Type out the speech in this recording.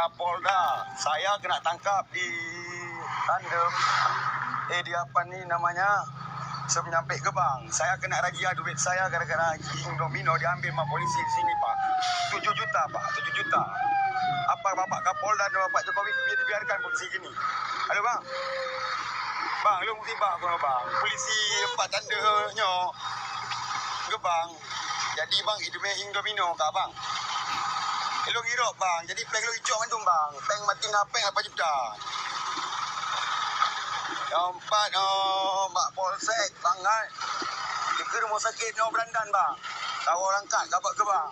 Kapolda. Saya kena tangkap di tandem. Di apa ni namanya? Saya menyampai ke bank. Saya kena razia duit saya gara-gara Indomino diambil sama polisi di sini, Pak. 7 juta, Pak. 7 juta. Apa Bapak Kapolda dan Bapak Jokowi dibiarkan polisi gini? Halo, Bang. Bang, lu musibah kau, Bang. Polisi 4 tandanya ke bang. Jadi bang, Indomino kah, Bang? Lu ngirok, Bang. Jadi peng lu hijau mandung, Bang. Peng mati ngapeng apa juta. Yang 4, Mbak Polsek, Bang, kan? Ke rumah sakit, Berandan, Bang. Kau orang kat, kabar ke, Bang?